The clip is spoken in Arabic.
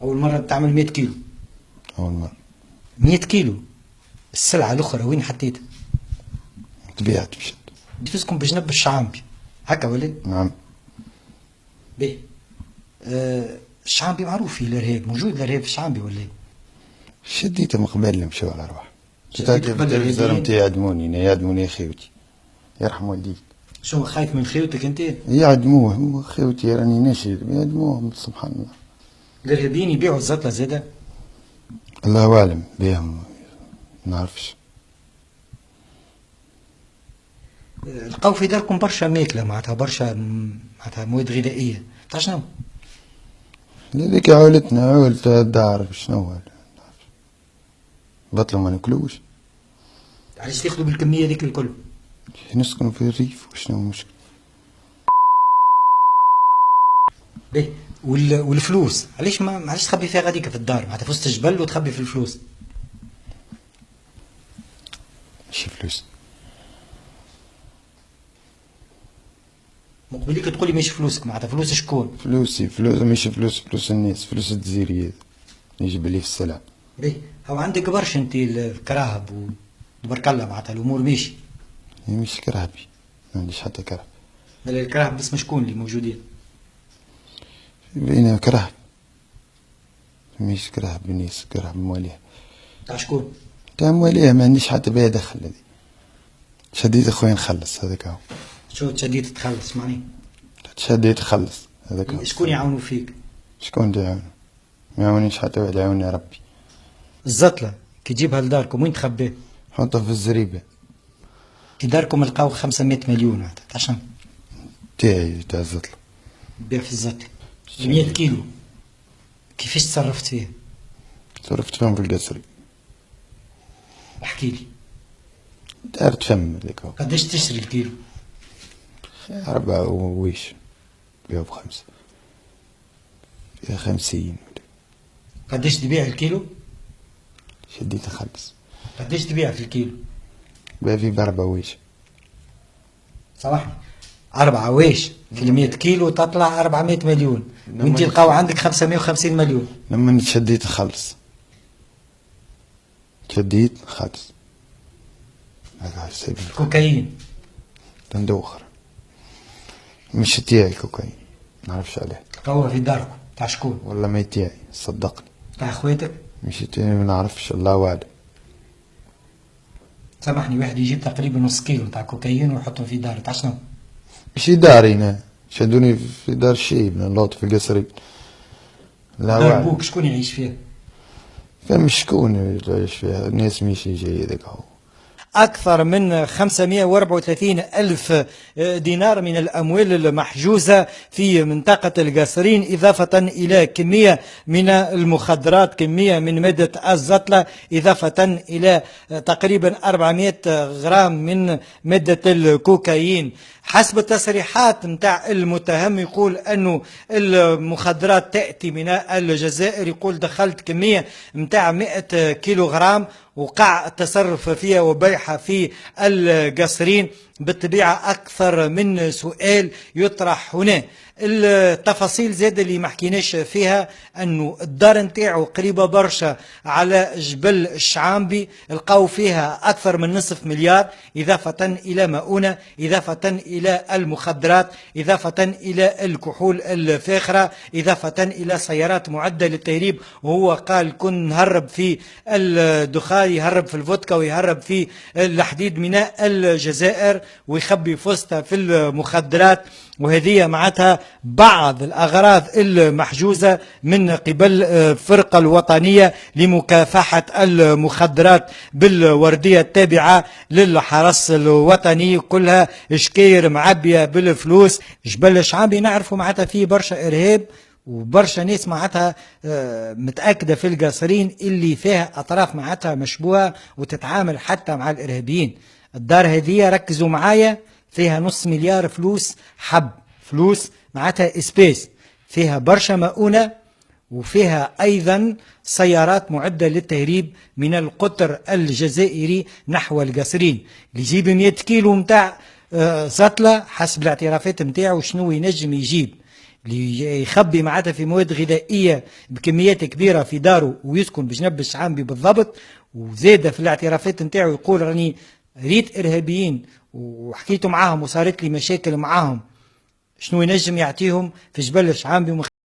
اول مره تعمل 100 كيلو؟ اول مره. 100 كيلو. السلعه الاخرى وين حطيتها؟ تبيعت مشت. جبتكم بجنب الشعامبي هكا ولا؟ نعم. باهي. الشعامبي معروف فيه الارهاب، موجود الارهاب في الشعامبي ولا ايه؟ شديته من قبل اللي مشاو على روحه. شديت قبل التلفزيون نتاعي يعدموني خيوتي. يرحم والديك. شو خايف من خيوتك انت؟ يعدموه، هو خيوتي راني ناشد يعدموه سبحان الله. الارهابيين يبيعوا الزطله زاده؟ الله اعلم بهم، نعرفش. لقاو في داركم برشا ماكله معناتها برشا معناتها مواد غذائيه، تاع شنو؟ هذيك عولتنا عولة الدار شنو بطلوا ما ناكلوش. علاش تاخذوا بالكميه ذيك الكل؟ نسكنوا في الريف وشنو المشكل؟ باهي. والفلوس علاش علاش تخبي فيها غاديك في الدار معناتها في وسط الجبل وتخبي في الفلوس؟ ماشي فلوس. مقبليك تقولي ماشي فلوسك معناتها فلوس شكون؟ فلوسي، فلوس ماشي فلوس الناس، فلوس الجزائريين يجيب لي في السلع. باهي. هو عندك برشا انت الكراهب وتبارك الله معناتها الامور ماشي. مش كرهبي، ما عنديش حتى كرهب. بل الكراهب باسم شكون اللي موجودين؟ بين كرهب، مش كرهب الناس، كرهب مواليه. تاع شكون؟ تاع مواليه، ما عنديش حتى بها دخل. هذي شديت اخويا نخلص هذاك هو. شو تشديت تخلص معني؟ شديت تخلص هذاك هو. شكون يعاونوا فيك؟ شكون يعاون؟ ما يعاونيش حتى واحد، يعاوني ربي. الزطلة كي تجيبها لداركم وين تخبيها؟ حطها في الزريبة. في داركم لقاو 500 مليون معناتها تاع شنو؟ تاعي تاع الزطلة. بيع في الزطلة 100 كيلو. كيفاش تصرفت فيها؟ صرفت فيهم في القصري. احكي لي. دارت فم هذاك هو. قداش تشري الكيلو؟ 4 ويش بيعوا ب5 فيها 50. قداش تبيع الكيلو؟ شديت اخلص. قداش تبيع في الكيلو؟ بقى في ب4 ويش. سامحني 4 ويش في 100 كيلو تطلع 400 مليون وانت لقاو عندك 550 مليون. لما شديت اخلص، شديت خلص. هذا سيب كوكايين تندوخر، مش تاعي الكوكايين، نعرفش عليه. لقاوها في داركم تاع شكون؟ والله ما تاعي صدقني. تاع اخواتك؟ مش تاعي، ما نعرفش، الله اعلم. سامحني واحد يجيب تقريبا نص كيلو تاع كوكايين ويحطهم في دار تاع شنو؟ مش داري هنا، شدوني في دار الشيب اللوط في القصري. لا دار بوك شكون يعيش فيها؟ فما شكون يعيش فيها، الناس ماشي جاي هذاك هو. أكثر من 534 ألف دينار من الأموال المحجوزة في منطقة القصرين، إضافة إلى كمية من المخدرات، كمية من مادة الزطلة، إضافة إلى تقريبا 400 غرام من مادة الكوكايين. حسب التصريحات متاع المتهم يقول أنه المخدرات تأتي من الجزائر، يقول دخلت كمية متاع 100 كيلوغرام وقع التصرف فيها وبيعها في القصرين. بالطبيعة أكثر من سؤال يطرح هنا. التفاصيل زاد اللي ما حكيناش فيها أنه الدار نتاعو قريبة برشا على جبل الشعامبي، لقاو فيها أكثر من نصف مليار، إضافة إلى مؤونة، إضافة إلى المخدرات، إضافة إلى الكحول الفاخرة، إضافة إلى سيارات معدة للتهريب. وهو قال كن نهرب في الدخان، يهرب في الفودكا ويهرب في الحديد من الجزائر ويخبي فوسطها في المخدرات. وهذه معناتها بعض الأغراض المحجوزة من قبل الفرقة الوطنية لمكافحة المخدرات بالوردية التابعة للحرس الوطني، كلها شكاير معبية بالفلوس. جبل الشعامبي نعرفوا معناتها فيه برشا إرهاب وبرشا ناس معناتها متأكدة في القصرين اللي فيها أطراف معناتها مشبوهة وتتعامل حتى مع الإرهابيين. الدار هذه ركزوا معايا فيها نص مليار فلوس حب، فلوس معناتها اسبيس، فيها برشا مؤونة وفيها أيضا سيارات معدة للتهريب من القطر الجزائري نحو القصرين. اللي يجيب 100 كيلو متاع زطلة حسب الاعترافات متاعه شنو ينجم يجيب؟ اللي يخبي معناتها في مواد غذائية بكميات كبيرة في داره ويسكن بجنب الشعامبي بالضبط. وزاد في الاعترافات نتاعو يقول راني ريت إرهابيين وحكيت معاهم وصارت لي مشاكل معاهم، شنو ينجم يعطيهم في جبل الشعامبي